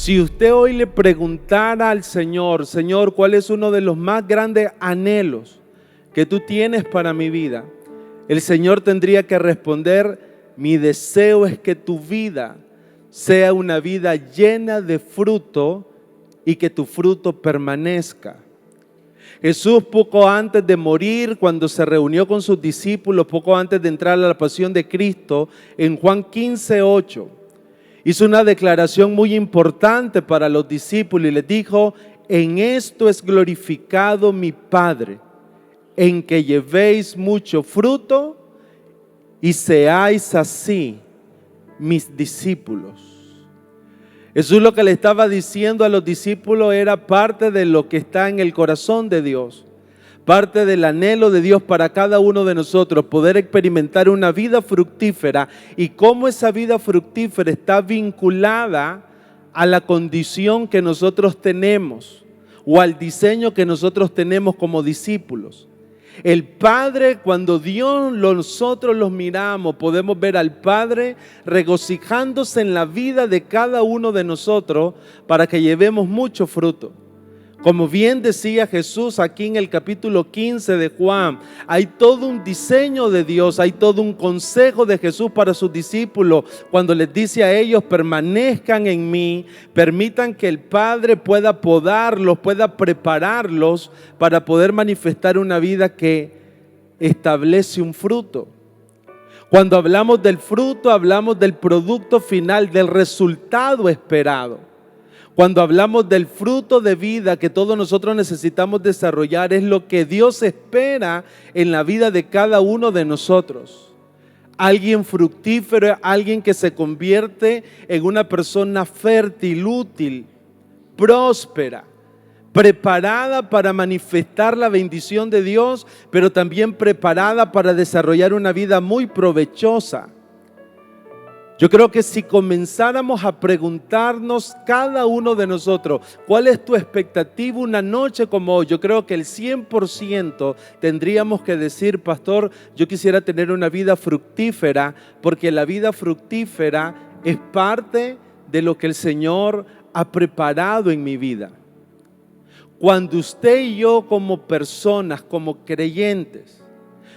Si usted hoy le preguntara al Señor, Señor, ¿cuál es uno de los más grandes anhelos que tú tienes para mi vida? El Señor tendría que responder, mi deseo es que tu vida sea una vida llena de fruto y que tu fruto permanezca. Jesús, poco antes de morir, cuando se reunió con sus discípulos, poco antes de entrar a la pasión de Cristo, en Juan 15:8, hizo una declaración muy importante para los discípulos y les dijo, en esto es glorificado mi Padre, en que llevéis mucho fruto y seáis así mis discípulos. Jesús lo que le estaba diciendo a los discípulos era parte de lo que está en el corazón de Dios, parte del anhelo de Dios para cada uno de nosotros, poder experimentar una vida fructífera y cómo esa vida fructífera está vinculada a la condición que nosotros tenemos o al diseño que nosotros tenemos como discípulos. El Padre, cuando nosotros los miramos, podemos ver al Padre regocijándose en la vida de cada uno de nosotros para que llevemos mucho fruto. Como bien decía Jesús aquí en el capítulo 15 de Juan, hay todo un diseño de Dios, hay todo un consejo de Jesús para sus discípulos cuando les dice a ellos, permanezcan en mí, permitan que el Padre pueda podarlos, pueda prepararlos para poder manifestar una vida que establece un fruto. Cuando hablamos del fruto, hablamos del producto final, del resultado esperado. Cuando hablamos del fruto de vida que todos nosotros necesitamos desarrollar, es lo que Dios espera en la vida de cada uno de nosotros. Alguien fructífero, alguien que se convierte en una persona fértil, útil, próspera, preparada para manifestar la bendición de Dios, pero también preparada para desarrollar una vida muy provechosa. Yo creo que si comenzáramos a preguntarnos cada uno de nosotros, ¿cuál es tu expectativa una noche como hoy? Yo creo que el 100% tendríamos que decir, pastor, yo quisiera tener una vida fructífera, porque la vida fructífera es parte de lo que el Señor ha preparado en mi vida. Cuando usted y yo como personas, como creyentes,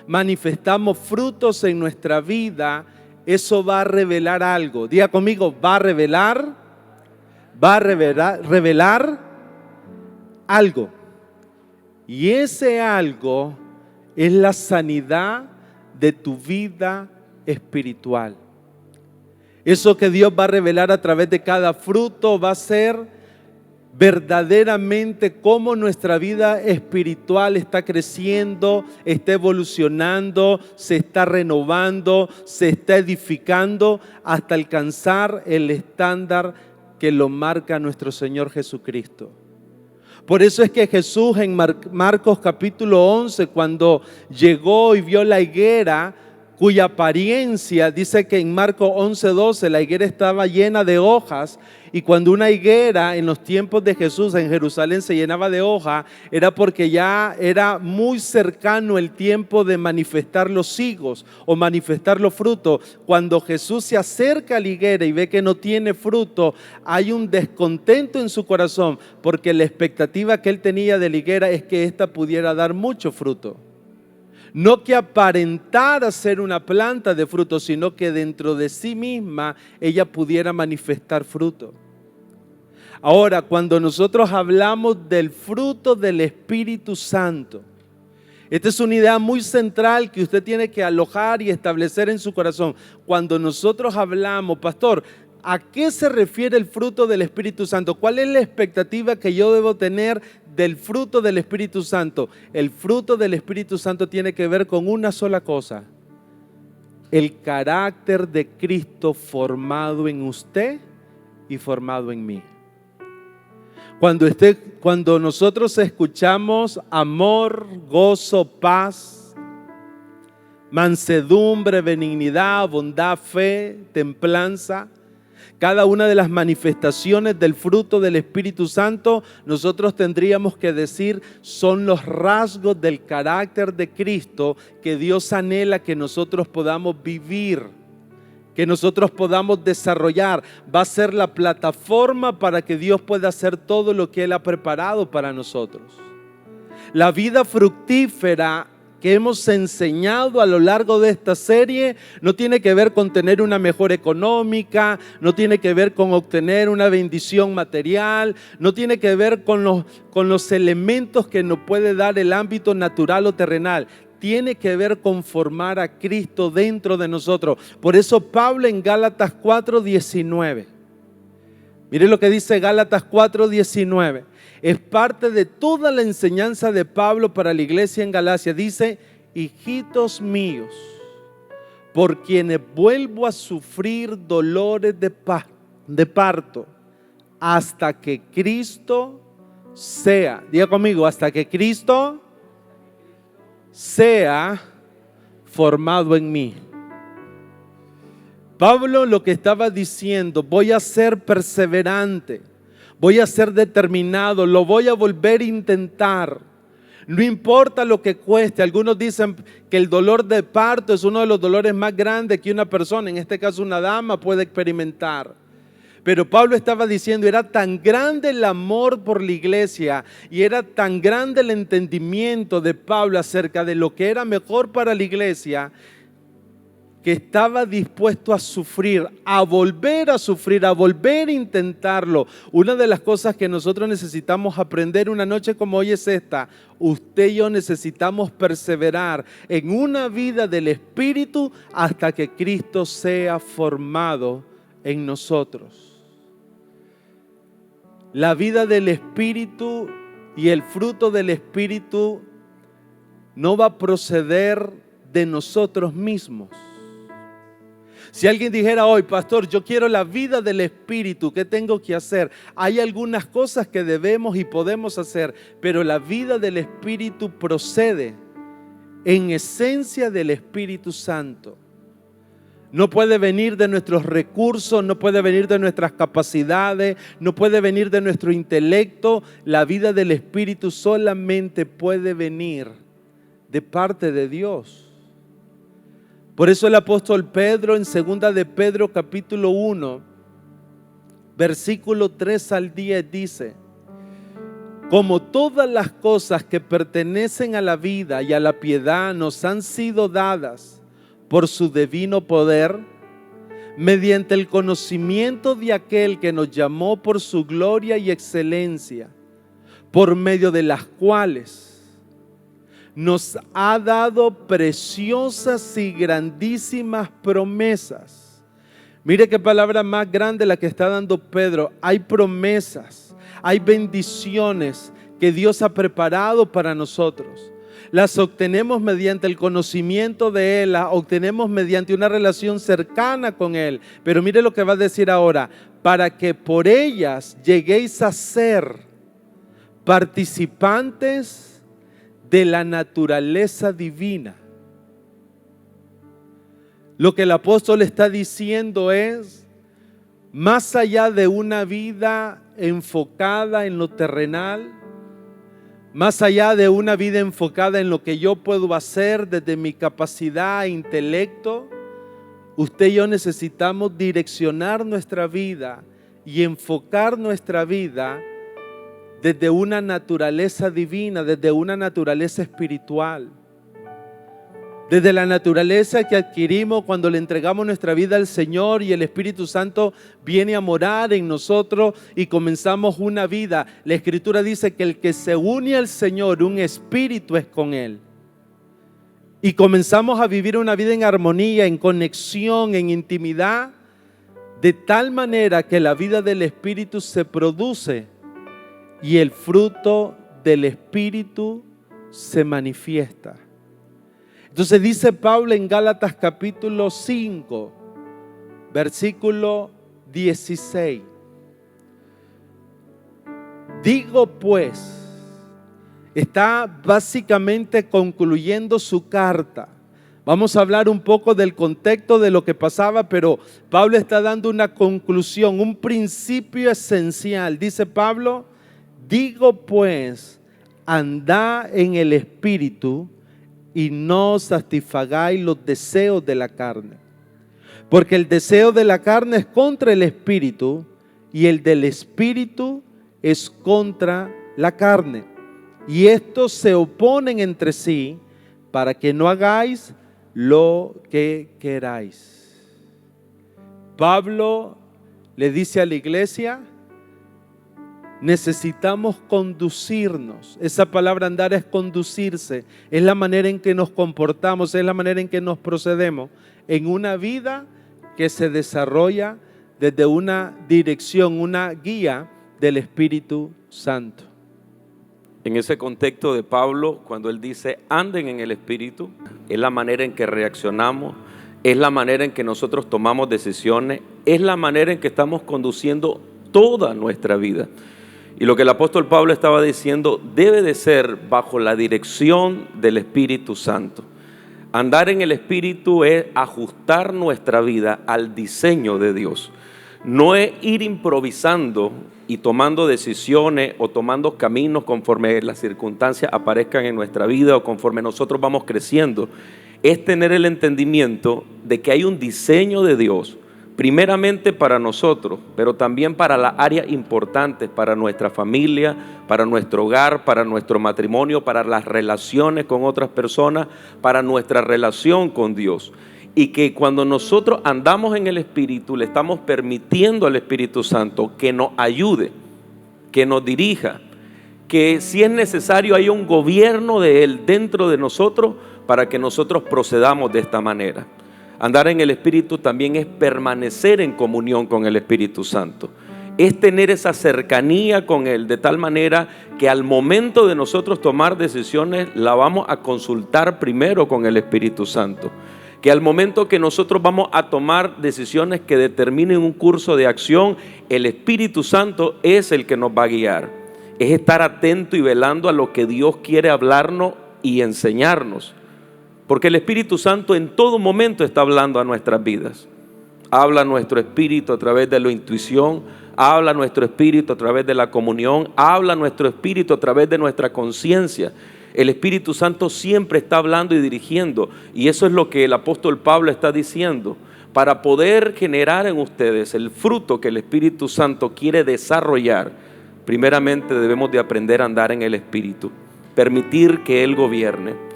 manifestamos frutos en nuestra vida, eso va a revelar algo. Diga conmigo, va a revelar algo. Y ese algo es la sanidad de tu vida espiritual. Eso que Dios va a revelar a través de cada fruto va a ser verdaderamente cómo nuestra vida espiritual está creciendo, está evolucionando, se está renovando, se está edificando hasta alcanzar el estándar que lo marca nuestro Señor Jesucristo. Por eso es que Jesús en Marcos capítulo 11, cuando llegó y vio la higuera, cuya apariencia, dice que en Marcos 11:12, la higuera estaba llena de hojas, y cuando una higuera en los tiempos de Jesús en Jerusalén se llenaba de hoja, era porque ya era muy cercano el tiempo de manifestar los higos o manifestar los frutos. Cuando Jesús se acerca a la higuera y ve que no tiene fruto, hay un descontento en su corazón, porque la expectativa que él tenía de la higuera es que ésta pudiera dar mucho fruto. No que aparentara ser una planta de fruto, sino que dentro de sí misma ella pudiera manifestar fruto. Ahora, cuando nosotros hablamos del fruto del Espíritu Santo, esta es una idea muy central que usted tiene que alojar y establecer en su corazón. Cuando nosotros hablamos, pastor, ¿a qué se refiere el fruto del Espíritu Santo? ¿Cuál es la expectativa que yo debo tener del fruto del Espíritu Santo? El fruto del Espíritu Santo tiene que ver con una sola cosa: el carácter de Cristo formado en usted y formado en mí. Cuando nosotros escuchamos amor, gozo, paz, mansedumbre, benignidad, bondad, fe, templanza, cada una de las manifestaciones del fruto del Espíritu Santo, nosotros tendríamos que decir, son los rasgos del carácter de Cristo que Dios anhela que nosotros podamos vivir que nosotros podamos desarrollar. Va a ser la plataforma para que Dios pueda hacer todo lo que Él ha preparado para nosotros. La vida fructífera que hemos enseñado a lo largo de esta serie no tiene que ver con tener una mejor económica, no tiene que ver con obtener una bendición material, no tiene que ver con los elementos que nos puede dar el ámbito natural o terrenal. Tiene que ver con formar a Cristo dentro de nosotros. Por eso Pablo en Gálatas 4:19, mire lo que dice Gálatas 4:19. Es parte de toda la enseñanza de Pablo para la iglesia en Galacia. Dice: hijitos míos, por quienes vuelvo a sufrir dolores de parto, hasta que Cristo sea, diga conmigo, hasta que Cristo sea formado en mí. Pablo lo que estaba diciendo: voy a ser perseverante, voy a ser determinado, lo voy a volver a intentar. No importa lo que cueste. Algunos dicen que el dolor de parto es uno de los dolores más grandes que una persona, en este caso una dama, puede experimentar. Pero Pablo estaba diciendo, era tan grande el amor por la iglesia y era tan grande el entendimiento de Pablo acerca de lo que era mejor para la iglesia, que estaba dispuesto a sufrir, a volver a intentarlo. Una de las cosas que nosotros necesitamos aprender una noche como hoy es esta: usted y yo necesitamos perseverar en una vida del Espíritu hasta que Cristo sea formado en nosotros. La vida del Espíritu y el fruto del Espíritu no va a proceder de nosotros mismos. Si alguien dijera hoy: pastor, yo quiero la vida del Espíritu, ¿qué tengo que hacer? Hay algunas cosas que debemos y podemos hacer, pero la vida del Espíritu procede en esencia del Espíritu Santo. No puede venir de nuestros recursos, no puede venir de nuestras capacidades, no puede venir de nuestro intelecto. La vida del Espíritu solamente puede venir de parte de Dios. Por eso el apóstol Pedro en 2 de Pedro capítulo 1, versículo 3 al 10 dice: como todas las cosas que pertenecen a la vida y a la piedad nos han sido dadas por su divino poder, mediante el conocimiento de aquel que nos llamó por su gloria y excelencia, por medio de las cuales nos ha dado preciosas y grandísimas promesas. Mire qué palabra más grande la que está dando Pedro. Hay promesas, hay bendiciones que Dios ha preparado para nosotros. Las obtenemos mediante el conocimiento de Él, las obtenemos mediante una relación cercana con Él. Pero mire lo que va a decir ahora: para que por ellas lleguéis a ser participantes de la naturaleza divina. Lo que el apóstol está diciendo es: más allá de una vida enfocada en lo terrenal, más allá de una vida enfocada en lo que yo puedo hacer desde mi capacidad e intelecto, usted y yo necesitamos direccionar nuestra vida y enfocar nuestra vida desde una naturaleza divina, desde una naturaleza espiritual, desde la naturaleza que adquirimos cuando le entregamos nuestra vida al Señor y el Espíritu Santo viene a morar en nosotros y comenzamos una vida. La Escritura dice que el que se une al Señor, un espíritu es con Él. Y comenzamos a vivir una vida en armonía, en conexión, en intimidad, de tal manera que la vida del Espíritu se produce y el fruto del Espíritu se manifiesta. Entonces dice Pablo en Gálatas capítulo 5, versículo 16. Digo pues, está básicamente concluyendo su carta. Vamos a hablar un poco del contexto de lo que pasaba, pero Pablo está dando una conclusión, un principio esencial. Dice Pablo: digo pues, andad en el Espíritu y no satisfagáis los deseos de la carne, Porque el deseo de la carne es contra el espíritu y el del espíritu es contra la carne. Y estos se oponen entre sí para que no hagáis lo que queráis. Pablo le dice a la iglesia, necesitamos conducirnos. Esa palabra andar es conducirse, es la manera en que nos comportamos, es la manera en que nos procedemos en una vida que se desarrolla desde una dirección, una guía del Espíritu Santo. En ese contexto de Pablo, cuando él dice anden en el Espíritu, es la manera en que reaccionamos, es la manera en que nosotros tomamos decisiones, es la manera en que estamos conduciendo toda nuestra vida. Y lo que el apóstol Pablo estaba diciendo debe de ser bajo la dirección del Espíritu Santo. Andar en el Espíritu es ajustar nuestra vida al diseño de Dios. No es ir improvisando y tomando decisiones o tomando caminos conforme las circunstancias aparezcan en nuestra vida o conforme nosotros vamos creciendo. Es tener el entendimiento de que hay un diseño de Dios, primeramente para nosotros, pero también para las áreas importantes, para nuestra familia, para nuestro hogar, para nuestro matrimonio, para las relaciones con otras personas, para nuestra relación con Dios. Y que cuando nosotros andamos en el Espíritu, le estamos permitiendo al Espíritu Santo que nos ayude, que nos dirija, que si es necesario haya un gobierno de Él dentro de nosotros para que nosotros procedamos de esta manera. Andar en el Espíritu también es permanecer en comunión con el Espíritu Santo. Es tener esa cercanía con Él de tal manera que al momento de nosotros tomar decisiones la vamos a consultar primero con el Espíritu Santo. Que al momento que nosotros vamos a tomar decisiones que determinen un curso de acción, el Espíritu Santo es el que nos va a guiar. Es estar atento y velando a lo que Dios quiere hablarnos y enseñarnos. Porque el Espíritu Santo en todo momento está hablando a nuestras vidas. Habla a nuestro espíritu a través de la intuición, habla a nuestro espíritu a través de la comunión, habla a nuestro espíritu a través de nuestra conciencia. El Espíritu Santo siempre está hablando y dirigiendo, y eso es lo que el apóstol Pablo está diciendo. Para poder generar en ustedes el fruto que el Espíritu Santo quiere desarrollar, primeramente debemos de aprender a andar en el Espíritu, permitir que Él gobierne.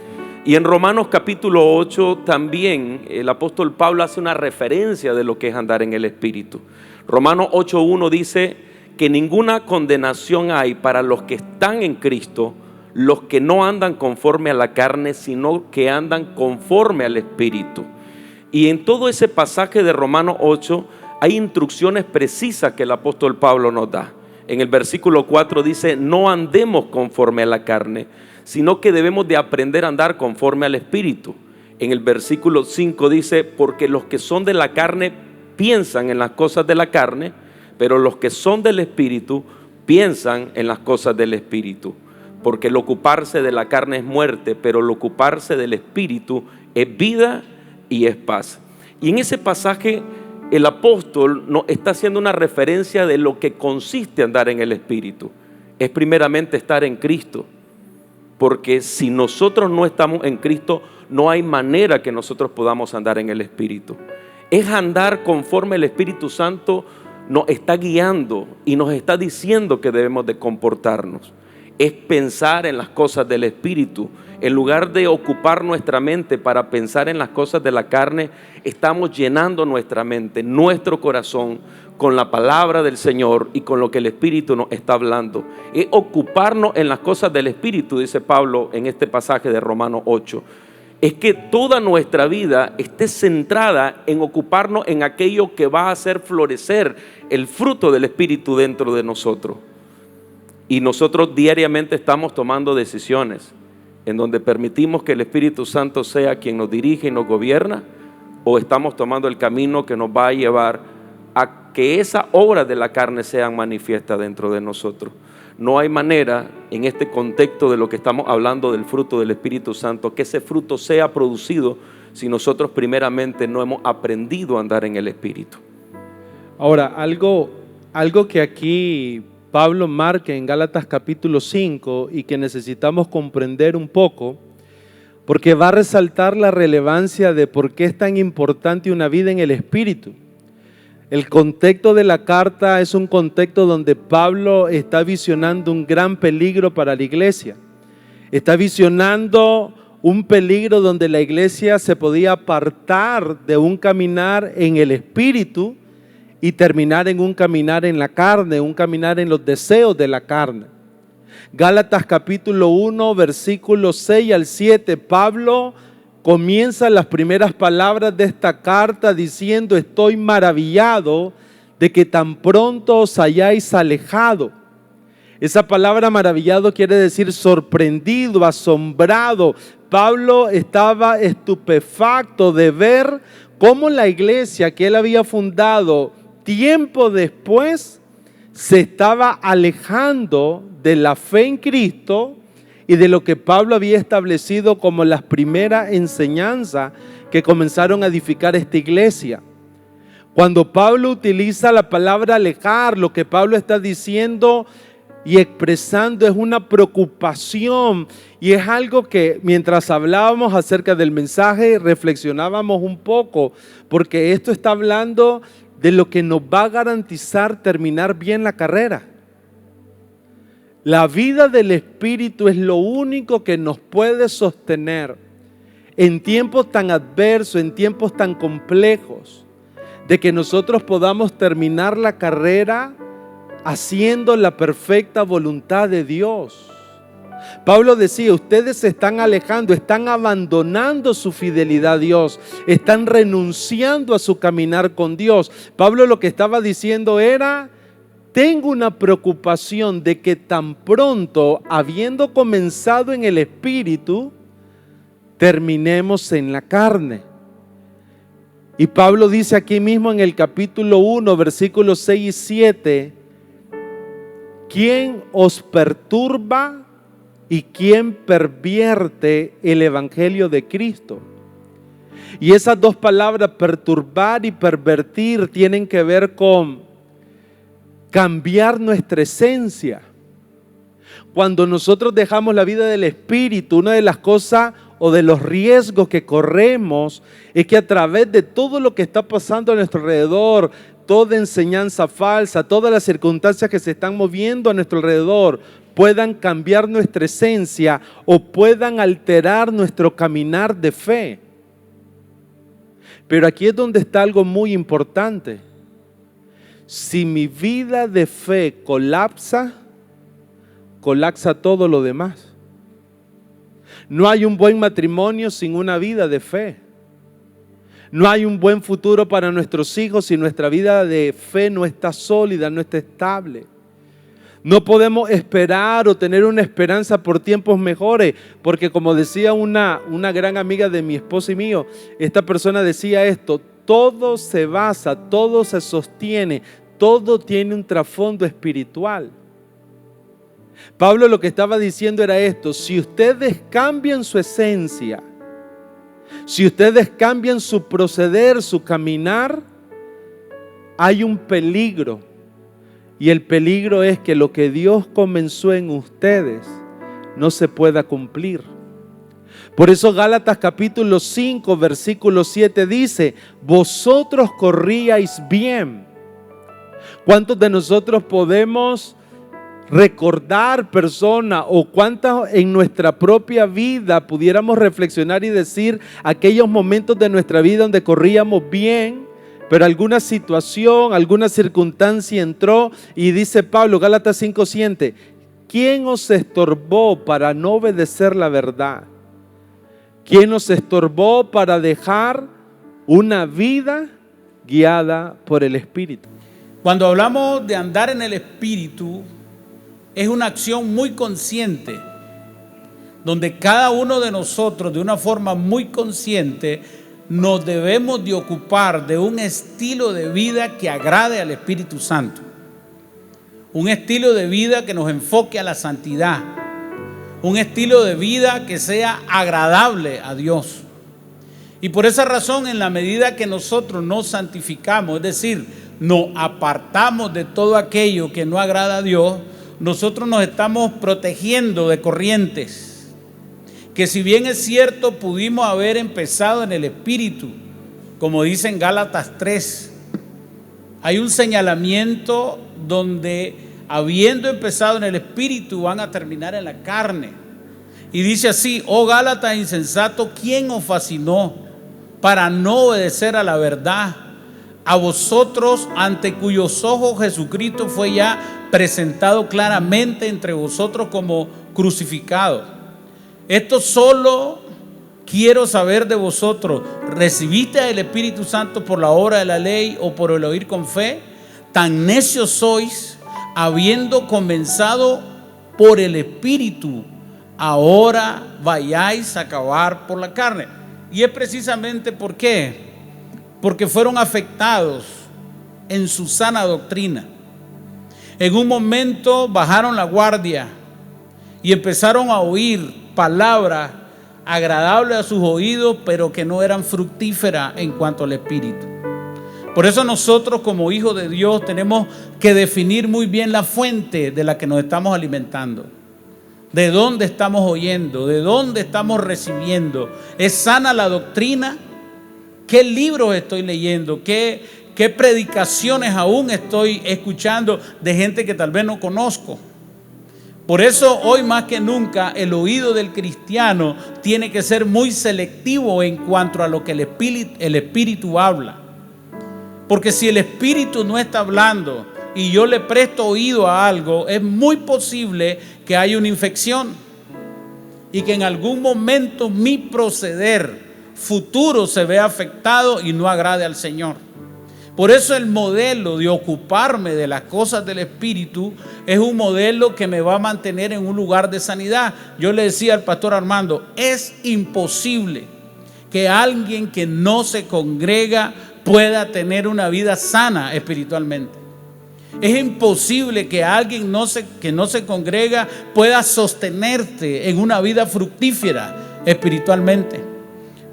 Y en Romanos capítulo 8 también el apóstol Pablo hace una referencia de lo que es andar en el Espíritu. Romanos 8:1 dice que ninguna condenación hay para los que están en Cristo, los que no andan conforme a la carne, sino que andan conforme al Espíritu. Y en todo ese pasaje de Romanos 8 hay instrucciones precisas que el apóstol Pablo nos da. En el versículo 4 dice, no andemos conforme a la carne, sino que debemos de aprender a andar conforme al Espíritu. En el versículo 5 dice, porque los que son de la carne piensan en las cosas de la carne, pero los que son del Espíritu piensan en las cosas del Espíritu. Porque el ocuparse de la carne es muerte, pero el ocuparse del Espíritu es vida y es paz. Y en ese pasaje el apóstol nos está haciendo una referencia de lo que consiste andar en el Espíritu. Es primeramente estar en Cristo. Porque si nosotros no estamos en Cristo, no hay manera que nosotros podamos andar en el Espíritu. Es andar conforme el Espíritu Santo nos está guiando y nos está diciendo que debemos de comportarnos. Es pensar en las cosas del Espíritu. En lugar de ocupar nuestra mente para pensar en las cosas de la carne, estamos llenando nuestra mente, nuestro corazón, con la palabra del Señor y con lo que el Espíritu nos está hablando. Es ocuparnos en las cosas del Espíritu, dice Pablo en este pasaje de Romanos 8. Es que toda nuestra vida esté centrada en ocuparnos en aquello que va a hacer florecer el fruto del Espíritu dentro de nosotros. Y nosotros diariamente estamos tomando decisiones en donde permitimos que el Espíritu Santo sea quien nos dirige y nos gobierna, o estamos tomando el camino que nos va a llevar a que esas obras de la carne sean manifiestas dentro de nosotros. No hay manera en este contexto de lo que estamos hablando del fruto del Espíritu Santo que ese fruto sea producido si nosotros primeramente no hemos aprendido a andar en el Espíritu. Ahora, algo que aquí Pablo marca en Gálatas capítulo 5 y que necesitamos comprender un poco, porque va a resaltar la relevancia de por qué es tan importante una vida en el Espíritu. El contexto de la carta es un contexto donde Pablo está visionando un gran peligro para la iglesia. Está visionando un peligro donde la iglesia se podía apartar de un caminar en el Espíritu y terminar en un caminar en la carne, un caminar en los deseos de la carne. Gálatas capítulo 1, versículos 6 al 7, Pablo comienza las primeras palabras de esta carta diciendo: estoy maravillado de que tan pronto os hayáis alejado. Esa palabra maravillado quiere decir sorprendido, asombrado. Pablo estaba estupefacto de ver cómo la iglesia que él había fundado tiempo después se estaba alejando de la fe en Cristo y de lo que Pablo había establecido como las primeras enseñanzas que comenzaron a edificar esta iglesia. Cuando Pablo utiliza la palabra alejar, lo que Pablo está diciendo y expresando es una preocupación, y es algo que mientras hablábamos acerca del mensaje reflexionábamos un poco, porque esto está hablando de lo que nos va a garantizar terminar bien la carrera. La vida del Espíritu es lo único que nos puede sostener en tiempos tan adversos, en tiempos tan complejos, de que nosotros podamos terminar la carrera haciendo la perfecta voluntad de Dios. Pablo decía: ustedes se están alejando, están abandonando su fidelidad a Dios, están renunciando a su caminar con Dios. Pablo lo que estaba diciendo era: tengo una preocupación de que tan pronto, habiendo comenzado en el Espíritu, terminemos en la carne. Y Pablo dice aquí mismo en el capítulo 1, versículos 6 y 7, ¿quién os perturba y quién pervierte el evangelio de Cristo? Y esas dos palabras, perturbar y pervertir, tienen que ver con cambiar nuestra esencia. Cuando nosotros dejamos la vida del Espíritu, una de las cosas o de los riesgos que corremos es que a través de todo lo que está pasando a nuestro alrededor, toda enseñanza falsa, todas las circunstancias que se están moviendo a nuestro alrededor, puedan cambiar nuestra esencia o puedan alterar nuestro caminar de fe. Pero aquí es donde está algo muy importante. Si mi vida de fe colapsa, colapsa todo lo demás. No hay un buen matrimonio sin una vida de fe. No hay un buen futuro para nuestros hijos si nuestra vida de fe no está sólida, no está estable. No podemos esperar o tener una esperanza por tiempos mejores, porque como decía una gran amiga de mi esposo y mío, esta persona decía esto: todo se basa, todo se sostiene, todo tiene un trasfondo espiritual. Pablo lo que estaba diciendo era esto: si ustedes cambian su esencia, si ustedes cambian su proceder, su caminar, hay un peligro. Y el peligro es que lo que Dios comenzó en ustedes no se pueda cumplir. Por eso Gálatas capítulo 5, versículo 7 dice: vosotros corríais bien. ¿Cuántos de nosotros podemos recordar personas o cuántas en nuestra propia vida pudiéramos reflexionar y decir aquellos momentos de nuestra vida donde corríamos bien, pero alguna situación, alguna circunstancia entró? Y dice Pablo, Gálatas 5:7, ¿quién os estorbó para no obedecer la verdad? ¿Quién os estorbó para dejar una vida guiada por el Espíritu? Cuando hablamos de andar en el Espíritu, es una acción muy consciente, donde cada uno de nosotros, de una forma muy consciente, nos debemos de ocupar de un estilo de vida que agrade al Espíritu Santo. Un estilo de vida que nos enfoque a la santidad. Un estilo de vida que sea agradable a Dios. Y por esa razón, en la medida que nosotros nos santificamos, es decir, nos apartamos de todo aquello que no agrada a Dios, nosotros nos estamos protegiendo de corrientes que si bien es cierto pudimos haber empezado en el Espíritu, como dice en Gálatas 3, hay un señalamiento donde habiendo empezado en el Espíritu van a terminar en la carne. Y dice así: oh Gálatas insensato, ¿quién os fascinó para no obedecer a la verdad? A vosotros, ante cuyos ojos Jesucristo fue ya presentado claramente entre vosotros como crucificado. Esto solo quiero saber de vosotros: ¿recibiste el Espíritu Santo por la obra de la ley o por el oír con fe? Tan necios sois, habiendo comenzado por el Espíritu, ahora vayáis a acabar por la carne. Y es precisamente ¿por qué? Porque fueron afectados en su sana doctrina. En un momento bajaron la guardia y empezaron a oír palabras agradables a sus oídos, pero que no eran fructíferas en cuanto al Espíritu. Por eso nosotros como hijos de Dios tenemos que definir muy bien la fuente de la que nos estamos alimentando. ¿De dónde estamos oyendo? ¿De dónde estamos recibiendo? ¿Es sana la doctrina? ¿Qué libros estoy leyendo? ¿Qué predicaciones aún estoy escuchando de gente que tal vez no conozco? Por eso hoy más que nunca el oído del cristiano tiene que ser muy selectivo en cuanto a lo que el Espíritu habla. Porque si el Espíritu no está hablando y yo le presto oído a algo, es muy posible que haya una infección y que en algún momento mi proceder futuro se vea afectado y no agrade al Señor. Por eso el modelo de ocuparme de las cosas del Espíritu es un modelo que me va a mantener en un lugar de sanidad. Yo le decía al pastor Armando, es imposible que alguien que no se congrega pueda tener una vida sana espiritualmente. Es imposible que alguien que no se congrega pueda sostenerte en una vida fructífera espiritualmente.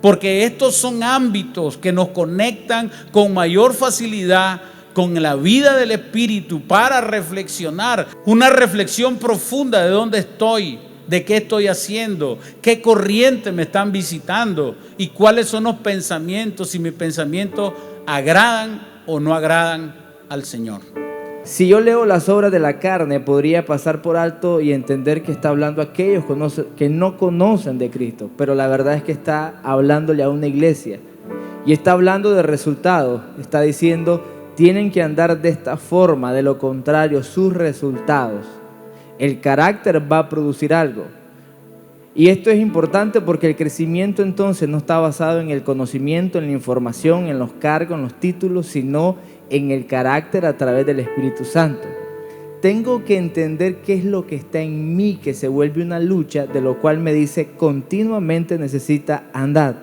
Porque estos son ámbitos que nos conectan con mayor facilidad con la vida del Espíritu para reflexionar. Una reflexión profunda de dónde estoy, de qué estoy haciendo, qué corrientes me están visitando y cuáles son los pensamientos, si mis pensamientos agradan o no agradan al Señor. Si yo leo las obras de la carne, podría pasar por alto y entender que está hablando a aquellos que no conocen de Cristo, pero la verdad es que está hablándole a una iglesia y está hablando de resultados. Está diciendo, tienen que andar de esta forma, de lo contrario, sus resultados, el carácter va a producir algo. Y esto es importante porque el crecimiento entonces no está basado en el conocimiento, en la información, en los cargos, en los títulos, sino en el carácter a través del Espíritu Santo. Tengo que entender qué es lo que está en mí, que se vuelve una lucha, de lo cual me dice continuamente necesita andar.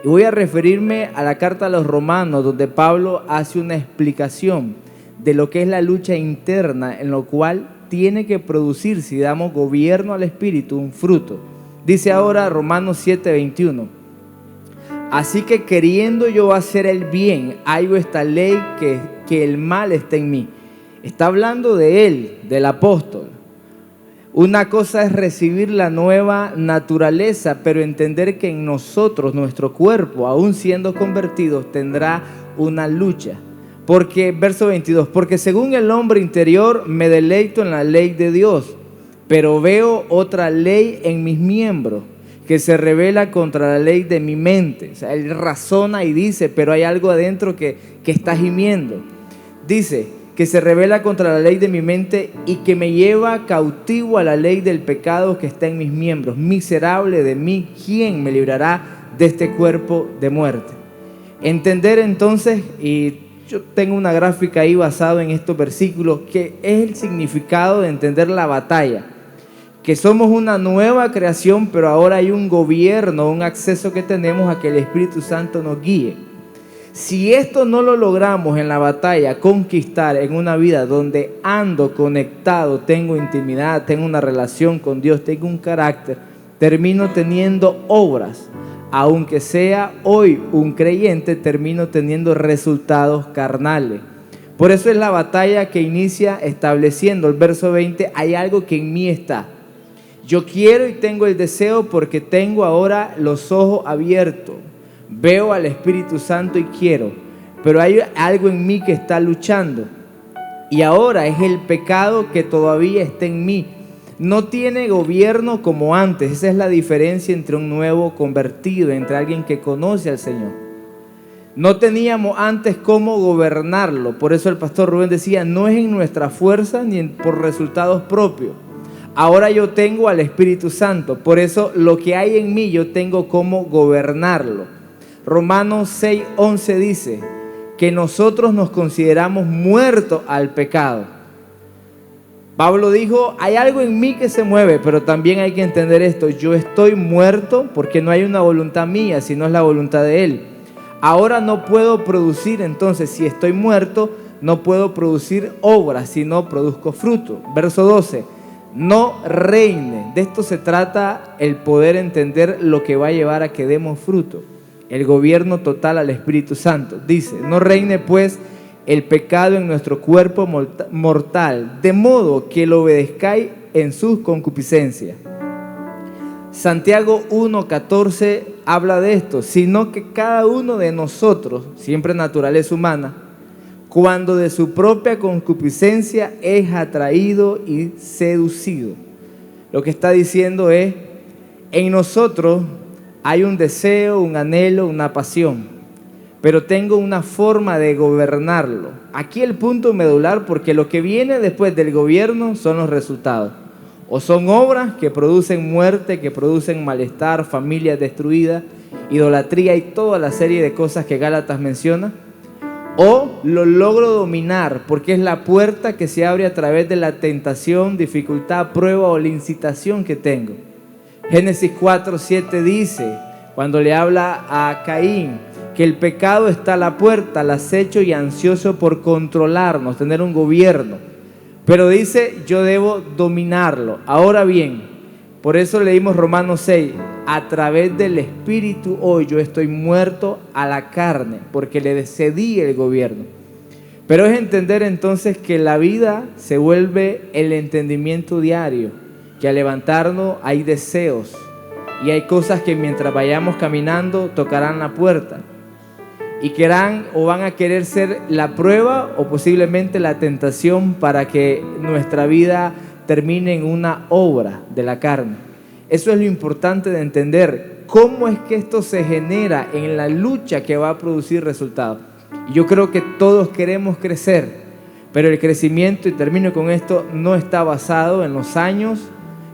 Y voy a referirme a la carta a los Romanos, donde Pablo hace una explicación de lo que es la lucha interna, en lo cual tiene que producir, si damos gobierno al Espíritu, un fruto. Dice ahora Romanos 7:21. Así que queriendo yo hacer el bien, hallo esta ley que el mal está en mí. Está hablando de él, del apóstol. Una cosa es recibir la nueva naturaleza, pero entender que en nosotros, nuestro cuerpo, aún siendo convertidos, tendrá una lucha. Porque, verso 22, porque según el hombre interior me deleito en la ley de Dios, pero veo otra ley en mis miembros que se revela contra la ley de mi mente. O sea, él razona y dice, pero hay algo adentro que está gimiendo. Dice que se revela contra la ley de mi mente y que me lleva cautivo a la ley del pecado que está en mis miembros. Miserable de mí, ¿quién me librará de este cuerpo de muerte? Entender entonces, y yo tengo una gráfica ahí basada en estos versículos, que es el significado de entender la batalla. Que somos una nueva creación, pero ahora hay un gobierno, un acceso que tenemos a que el Espíritu Santo nos guíe. Si esto no lo logramos en la batalla, conquistar en una vida donde ando conectado, tengo intimidad, tengo una relación con Dios, tengo un carácter, termino teniendo obras. Aunque sea hoy un creyente, termino teniendo resultados carnales. Por eso es la batalla que inicia estableciendo el verso 20, hay algo que en mí está. Yo quiero y tengo el deseo porque tengo ahora los ojos abiertos. Veo al Espíritu Santo y quiero, pero hay algo en mí que está luchando. Y ahora es el pecado que todavía está en mí. No tiene gobierno como antes. Esa es la diferencia entre un nuevo convertido, entre alguien que conoce al Señor. No teníamos antes cómo gobernarlo. Por eso el pastor Rubén decía, no es en nuestra fuerza ni por resultados propios. Ahora yo tengo al Espíritu Santo. Por eso lo que hay en mí yo tengo cómo gobernarlo. Romanos 6:11 dice que nosotros nos consideramos muertos al pecado. Pablo dijo, hay algo en mí que se mueve, pero también hay que entender esto. Yo estoy muerto porque no hay una voluntad mía, sino es la voluntad de Él. Ahora no puedo producir, entonces si estoy muerto, no puedo producir obras, sino produzco fruto. Verso 12, no reine. De esto se trata el poder entender lo que va a llevar a que demos fruto. El gobierno total al Espíritu Santo. Dice, no reine pues el pecado en nuestro cuerpo mortal, de modo que lo obedezcáis en sus concupiscencias. Santiago 1:14 habla de esto, sino que cada uno de nosotros, siempre naturaleza humana, cuando de su propia concupiscencia es atraído y seducido. Lo que está diciendo es, en nosotros hay un deseo, un anhelo, una pasión, pero tengo una forma de gobernarlo. Aquí el punto medular, porque lo que viene después del gobierno son los resultados. O son obras que producen muerte, que producen malestar, familias destruidas, idolatría y toda la serie de cosas que Gálatas menciona. O lo logro dominar, porque es la puerta que se abre a través de la tentación, dificultad, prueba o la incitación que tengo. Génesis 4:7 dice, cuando le habla a Caín, que el pecado está a la puerta, al acecho y ansioso por controlarnos, tener un gobierno. Pero dice, yo debo dominarlo. Ahora bien, por eso leímos Romanos 6, a través del Espíritu hoy yo estoy muerto a la carne, porque le cedí el gobierno. Pero es entender entonces que la vida se vuelve el entendimiento diario, que al levantarnos hay deseos y hay cosas que mientras vayamos caminando tocarán la puerta y querrán o van a querer ser la prueba o posiblemente la tentación para que nuestra vida termine en una obra de la carne. Eso es lo importante de entender, cómo es que esto se genera en la lucha que va a producir resultados. Yo creo que todos queremos crecer, pero el crecimiento, y termino con esto, no está basado en los años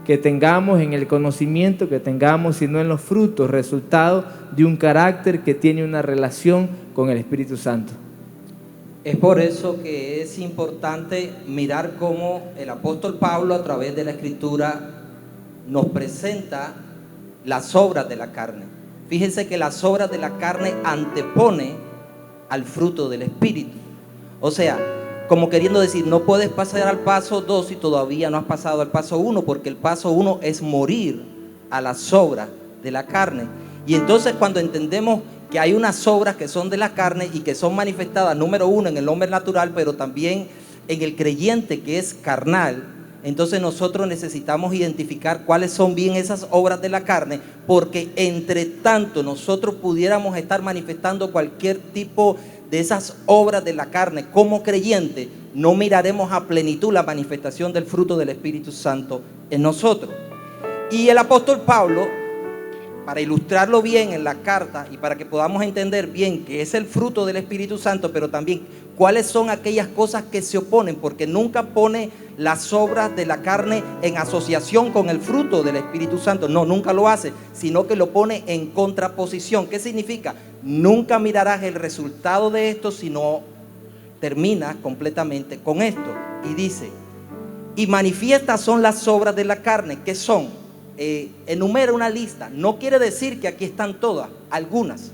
que tengamos, en el conocimiento que tengamos, sino en los frutos, resultados de un carácter que tiene una relación con el Espíritu Santo. Es por eso que es importante mirar cómo el apóstol Pablo a través de la Escritura nos presenta las obras de la carne. Fíjense que las obras de la carne antepone al fruto del Espíritu. O sea, como queriendo decir, no puedes pasar al paso 2 si todavía no has pasado al paso 1, porque el paso 1 es morir a las obras de la carne. Y entonces cuando entendemos que hay unas obras que son de la carne y que son manifestadas, número 1, en el hombre natural, pero también en el creyente que es carnal, entonces nosotros necesitamos identificar cuáles son bien esas obras de la carne, porque entre tanto nosotros pudiéramos estar manifestando cualquier tipo de esas obras de la carne como creyente, no miraremos a plenitud la manifestación del fruto del Espíritu Santo en nosotros. Y el apóstol Pablo, para ilustrarlo bien en la carta y para que podamos entender bien qué es el fruto del Espíritu Santo, pero también cuáles son aquellas cosas que se oponen, porque nunca pone las obras de la carne en asociación con el fruto del Espíritu Santo. No, nunca lo hace, sino que lo pone en contraposición. ¿Qué significa? Nunca mirarás el resultado de esto, sino termina completamente con esto. Y dice, y manifiestas son las obras de la carne. ¿Qué son? Enumera una lista. No quiere decir que aquí están todas, algunas.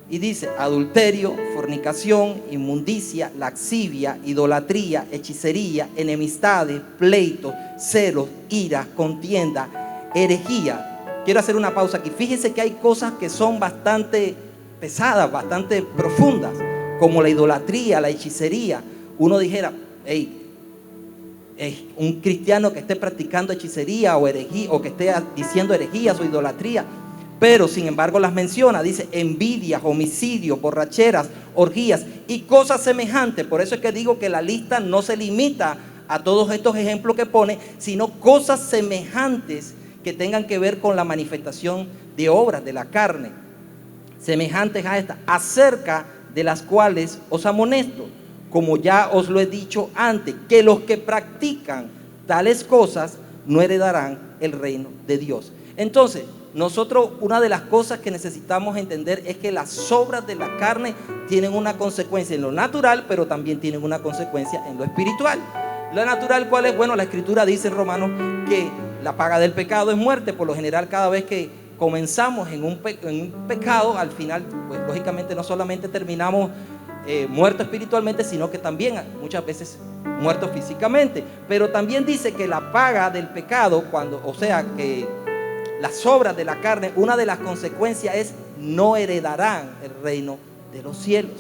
Y dice, adulterio, fornicación, inmundicia, laxivia, idolatría, hechicería, enemistades, pleitos, celos, ira, contienda, herejía. Quiero hacer una pausa aquí. Fíjense que hay cosas que son bastante pesadas, bastante profundas, como la idolatría, la hechicería. Uno dijera, hey, un cristiano que esté practicando hechicería o herejía, o que esté diciendo herejías o idolatría, pero sin embargo las menciona. Dice envidias, homicidios, borracheras, orgías y cosas semejantes. Por eso es que digo que la lista no se limita a todos estos ejemplos que pone, sino cosas semejantes que tengan que ver con la manifestación de obras de la carne, semejantes a esta, acerca de las cuales os amonesto, como ya os lo he dicho antes, que los que practican tales cosas no heredarán el reino de Dios. Entonces, nosotros, una de las cosas que necesitamos entender es que las obras de la carne tienen una consecuencia en lo natural, pero también tienen una consecuencia en lo espiritual. Lo natural, ¿cuál es? Bueno, la Escritura dice en Romanos que la paga del pecado es muerte. Por lo general, cada vez que comenzamos en un pecado, al final, pues lógicamente no solamente terminamos muertos espiritualmente, sino que también muchas veces muertos físicamente. Pero también dice que la paga del pecado, que las obras de la carne, una de las consecuencias es no heredarán el reino de los cielos.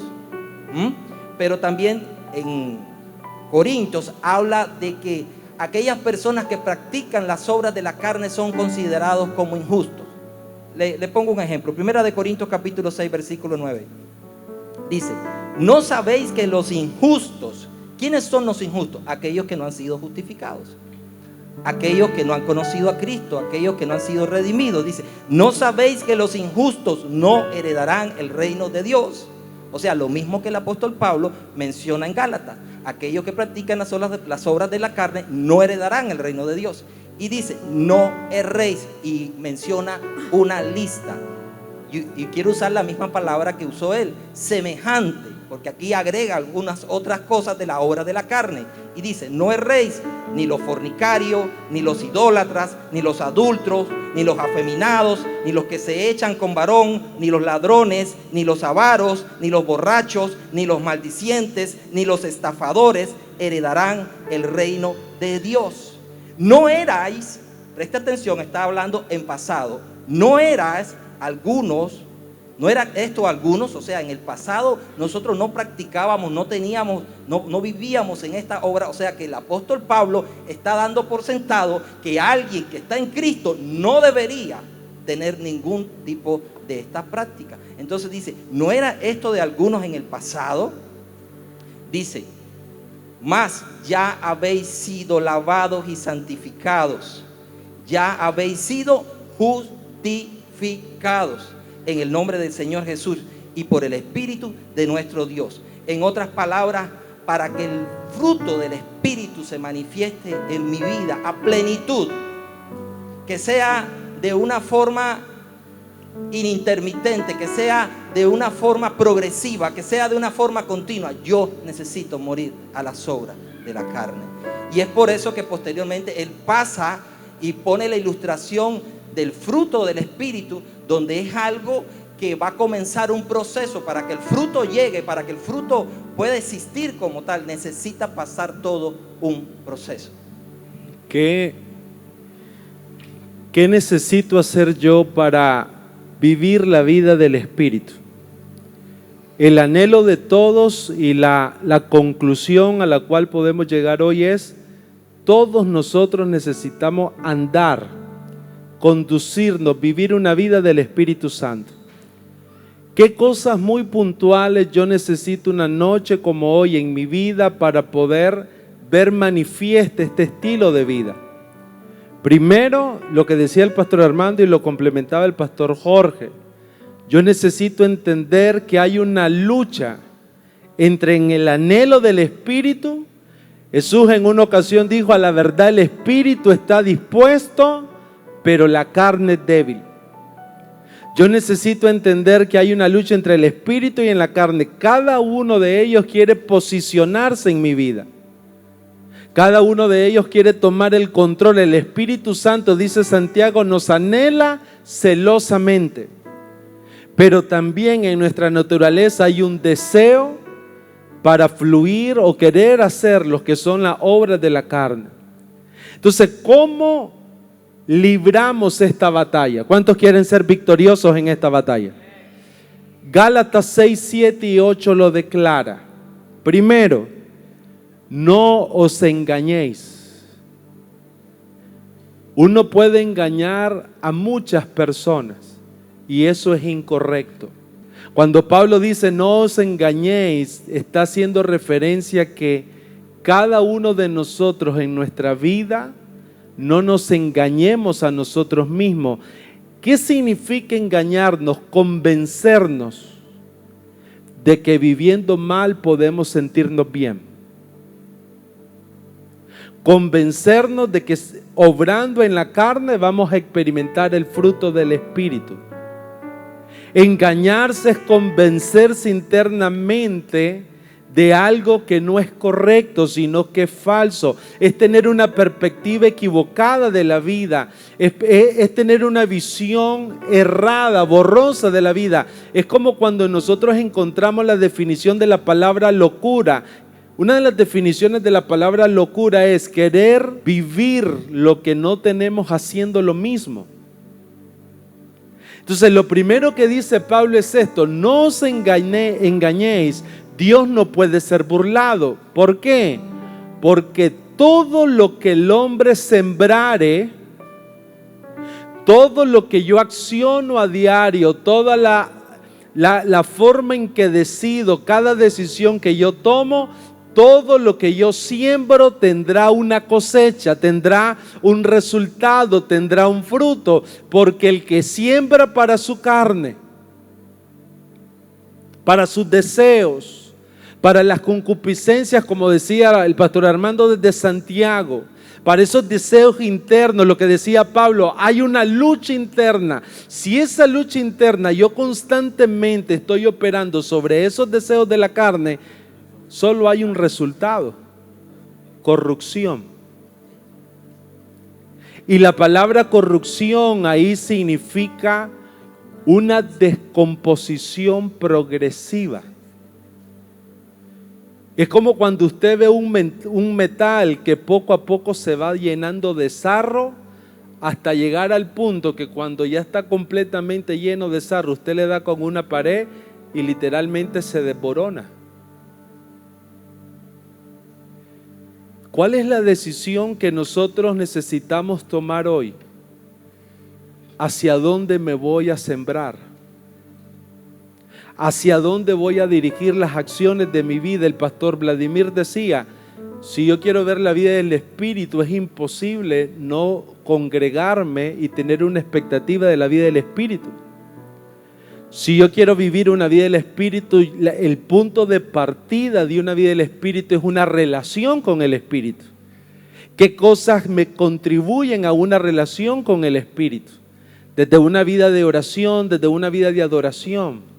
Pero también en Corintios habla de que aquellas personas que practican las obras de la carne son considerados como injustos. Le pongo un ejemplo. Primera de Corintios capítulo 6 versículo 9. Dice: ¿no sabéis que los injustos, quiénes son los injustos? Aquellos que no han sido justificados, aquellos que no han conocido a Cristo, aquellos que no han sido redimidos. Dice: ¿no sabéis que los injustos no heredarán el reino de Dios? O sea, lo mismo que el apóstol Pablo menciona en Gálatas. Aquellos que practican las obras de la carne no heredarán el reino de Dios. Y dice: no erréis, y menciona una lista. Y quiero usar la misma palabra que usó él, semejante, porque aquí agrega algunas otras cosas de la obra de la carne. Y dice: no erréis, ni los fornicarios, ni los idólatras, ni los adúlteros, ni los afeminados, ni los que se echan con varón, ni los ladrones, ni los avaros, ni los borrachos, ni los maldicientes, ni los estafadores heredarán el reino de Dios. No erais, presta atención, está hablando en pasado, no erais algunos, no era esto algunos, o sea, en el pasado nosotros no practicábamos, no teníamos, no vivíamos en esta obra. O sea que el apóstol Pablo está dando por sentado que alguien que está en Cristo no debería tener ningún tipo de esta práctica. Entonces dice: no era esto de algunos en el pasado. Dice: mas ya habéis sido lavados y santificados, ya habéis sido justificados en el nombre del Señor Jesús y por el Espíritu de nuestro Dios. En otras palabras, para que el fruto del Espíritu se manifieste en mi vida a plenitud, que sea de una forma inintermitente, que sea de una forma progresiva, que sea de una forma continua, yo necesito morir a las obras de la carne. Y es por eso que posteriormente él pasa y pone la ilustración del fruto del Espíritu, donde es algo que va a comenzar un proceso. Para que el fruto llegue, para que el fruto pueda existir como tal, necesita pasar todo un proceso. ¿Qué necesito hacer yo para vivir la vida del Espíritu? El anhelo de todos y la conclusión a la cual podemos llegar hoy es: todos nosotros necesitamos andar, conducirnos, vivir una vida del Espíritu Santo. ¿Qué cosas muy puntuales yo necesito una noche como hoy en mi vida para poder ver manifieste este estilo de vida? Primero, lo que decía el pastor Armando y lo complementaba el pastor Jorge: yo necesito entender que hay una lucha entre en el anhelo del Espíritu. Jesús en una ocasión dijo: a la verdad el Espíritu está dispuesto, pero la carne es débil. Yo necesito entender que hay una lucha entre el Espíritu y en la carne. Cada uno de ellos quiere posicionarse en mi vida. Cada uno de ellos quiere tomar el control. El Espíritu Santo, dice Santiago, nos anhela celosamente. Pero también en nuestra naturaleza hay un deseo para fluir o querer hacer lo que son las obras de la carne. Entonces, ¿cómo libramos esta batalla? ¿Cuántos quieren ser victoriosos en esta batalla? Gálatas 6, 7 y 8 lo declara. Primero, no os engañéis. Uno puede engañar a muchas personas y eso es incorrecto. Cuando Pablo dice no os engañéis, está haciendo referencia a que cada uno de nosotros en nuestra vida no nos engañemos a nosotros mismos. ¿Qué significa engañarnos? Convencernos de que viviendo mal podemos sentirnos bien. Convencernos de que obrando en la carne vamos a experimentar el fruto del Espíritu. Engañarse es convencerse internamente de algo que no es correcto, sino que es falso. Es tener una perspectiva equivocada de la vida. Es tener una visión errada, borrosa de la vida. Es como cuando nosotros encontramos la definición de la palabra locura. Una de las definiciones de la palabra locura es querer vivir lo que no tenemos haciendo lo mismo. Entonces lo primero que dice Pablo es esto: no os engañéis, Dios no puede ser burlado. ¿Por qué? Porque todo lo que el hombre sembrare, todo lo que yo acciono a diario, toda la forma en que decido, cada decisión que yo tomo, todo lo que yo siembro tendrá una cosecha, tendrá un resultado, tendrá un fruto, porque el que siembra para su carne, para sus deseos, para las concupiscencias, como decía el pastor Armando desde Santiago, para esos deseos internos, lo que decía Pablo, hay una lucha interna. Si esa lucha interna yo constantemente estoy operando sobre esos deseos de la carne, solo hay un resultado: corrupción. Y la palabra corrupción ahí significa una descomposición progresiva. Es como cuando usted ve un metal que poco a poco se va llenando de sarro hasta llegar al punto que cuando ya está completamente lleno de sarro, usted le da con una pared y literalmente se desborona. ¿Cuál es la decisión que nosotros necesitamos tomar hoy? ¿Hacia dónde me voy a sembrar? ¿Hacia dónde voy a dirigir las acciones de mi vida? El pastor Vladimir decía, si yo quiero ver la vida del Espíritu, es imposible no congregarme y tener una expectativa de la vida del Espíritu. Si yo quiero vivir una vida del Espíritu, el punto de partida de una vida del Espíritu es una relación con el Espíritu. ¿Qué cosas me contribuyen a una relación con el Espíritu? Desde una vida de oración, desde una vida de adoración.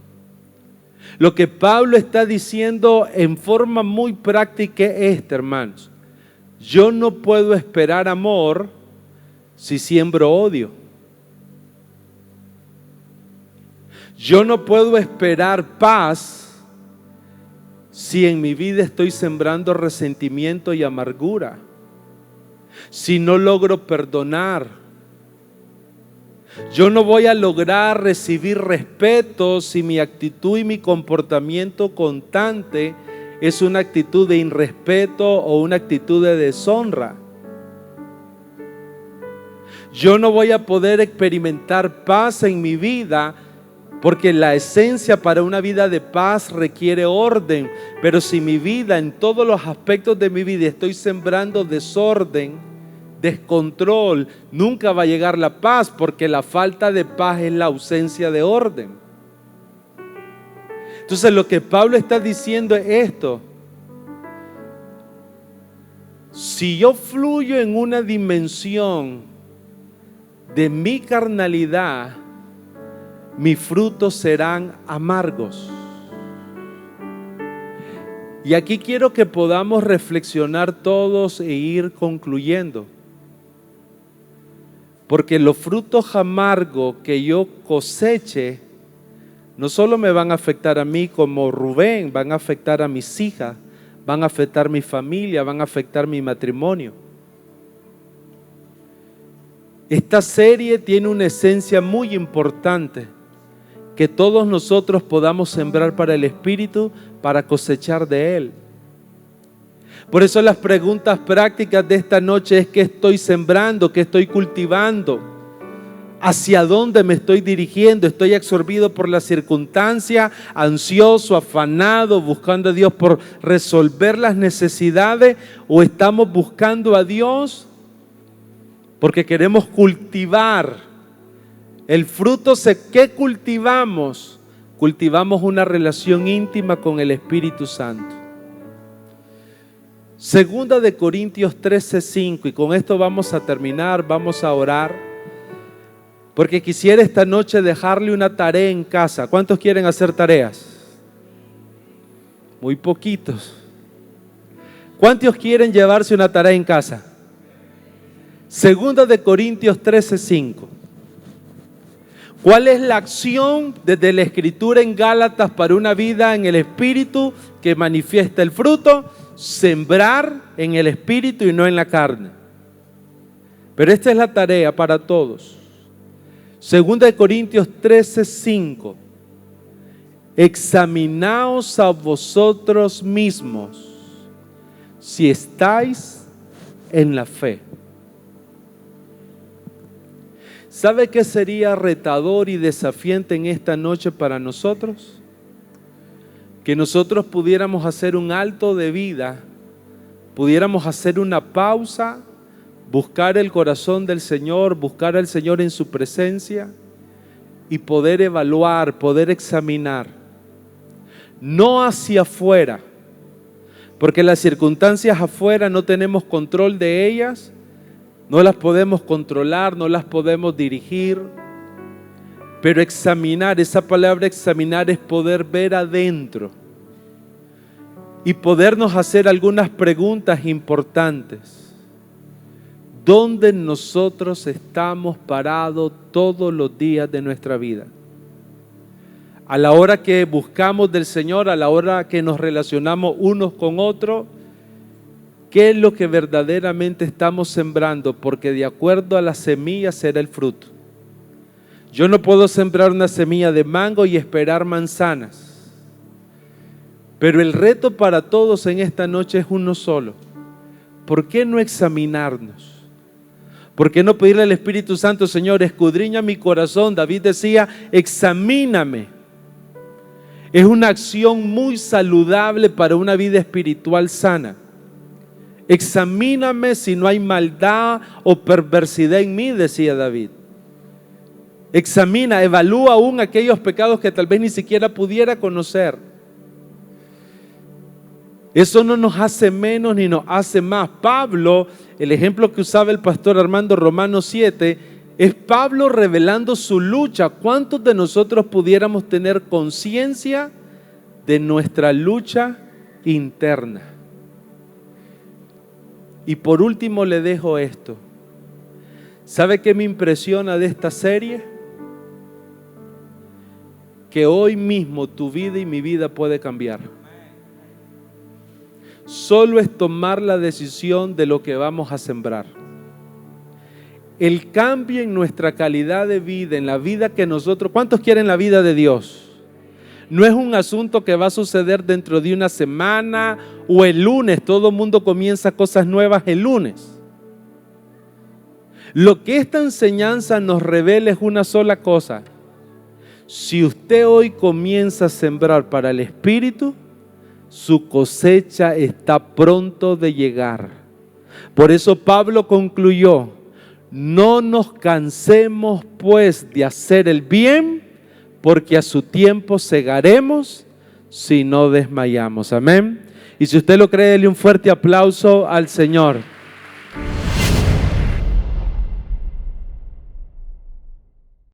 Lo que Pablo está diciendo en forma muy práctica es esto, hermanos. Yo no puedo esperar amor si siembro odio. Yo no puedo esperar paz si en mi vida estoy sembrando resentimiento y amargura. Si no logro perdonar. Yo no voy a lograr recibir respeto si mi actitud y mi comportamiento constante es una actitud de irrespeto o una actitud de deshonra. Yo no voy a poder experimentar paz en mi vida porque la esencia para una vida de paz requiere orden. Pero si mi vida, en todos los aspectos de mi vida, estoy sembrando desorden, descontrol, nunca va a llegar la paz, porque la falta de paz es la ausencia de orden. Entonces lo que Pablo está diciendo es esto: si yo fluyo en una dimensión de mi carnalidad, mis frutos serán amargos. Y aquí quiero que podamos reflexionar todos e ir concluyendo. Porque los frutos amargos que yo coseche no solo me van a afectar a mí como Rubén, van a afectar a mis hijas, van a afectar mi familia, van a afectar mi matrimonio. Esta serie tiene una esencia muy importante: que todos nosotros podamos sembrar para el Espíritu, para cosechar de Él. Por eso las preguntas prácticas de esta noche es: ¿qué estoy sembrando? ¿Qué estoy cultivando? ¿Hacia dónde me estoy dirigiendo? ¿Estoy absorbido por la circunstancia, ansioso, afanado, buscando a Dios por resolver las necesidades? ¿O estamos buscando a Dios porque queremos cultivar el fruto? ¿Qué cultivamos? Cultivamos una relación íntima con el Espíritu Santo. Segunda de Corintios 13:5, y con esto vamos a terminar, vamos a orar, porque quisiera esta noche dejarle una tarea en casa. ¿Cuántos quieren hacer tareas? Muy poquitos. ¿Cuántos quieren llevarse una tarea en casa? Segunda de Corintios 13:5. ¿Cuál es la acción desde la Escritura en Gálatas para una vida en el Espíritu que manifiesta el fruto? Sembrar en el Espíritu y no en la carne. Pero esta es la tarea para todos. Segunda de Corintios 13:5. Examinaos a vosotros mismos si estáis en la fe. ¿Sabe qué sería retador y desafiante en esta noche para nosotros? Que nosotros pudiéramos hacer un alto de vida, pudiéramos hacer una pausa, buscar el corazón del Señor, buscar al Señor en su presencia y poder evaluar, poder examinar. No hacia afuera, porque las circunstancias afuera no tenemos control de ellas, no las podemos controlar, no las podemos dirigir. Pero examinar, esa palabra examinar es poder ver adentro y podernos hacer algunas preguntas importantes. ¿Dónde nosotros estamos parados todos los días de nuestra vida? A la hora que buscamos del Señor, a la hora que nos relacionamos unos con otros, ¿qué es lo que verdaderamente estamos sembrando? Porque de acuerdo a la semilla será el fruto. Yo no puedo sembrar una semilla de mango y esperar manzanas. Pero el reto para todos en esta noche es uno solo. ¿Por qué no examinarnos? ¿Por qué no pedirle al Espíritu Santo: Señor, escudriña mi corazón? David decía: examíname. Es una acción muy saludable para una vida espiritual sana. Examíname si no hay maldad o perversidad en mí, decía David. Examina, evalúa aún aquellos pecados que tal vez ni siquiera pudiera conocer. Eso no nos hace menos ni nos hace más. Pablo, el ejemplo que usaba el pastor Armando, Romanos 7, es Pablo revelando su lucha. ¿Cuántos de nosotros pudiéramos tener conciencia de nuestra lucha interna? Y por último le dejo esto. ¿Sabe qué me impresiona de esta serie? Que hoy mismo tu vida y mi vida puede cambiar. Solo es tomar la decisión de lo que vamos a sembrar. El cambio en nuestra calidad de vida, en la vida que nosotros... ¿Cuántos quieren la vida de Dios? No es un asunto que va a suceder dentro de una semana o el lunes. Todo el mundo comienza cosas nuevas el lunes. Lo que esta enseñanza nos revela es una sola cosa. Si usted hoy comienza a sembrar para el Espíritu, su cosecha está pronto de llegar. Por eso Pablo concluyó: no nos cansemos pues de hacer el bien, porque a su tiempo segaremos si no desmayamos. Amén. Y si usted lo cree, dele un fuerte aplauso al Señor.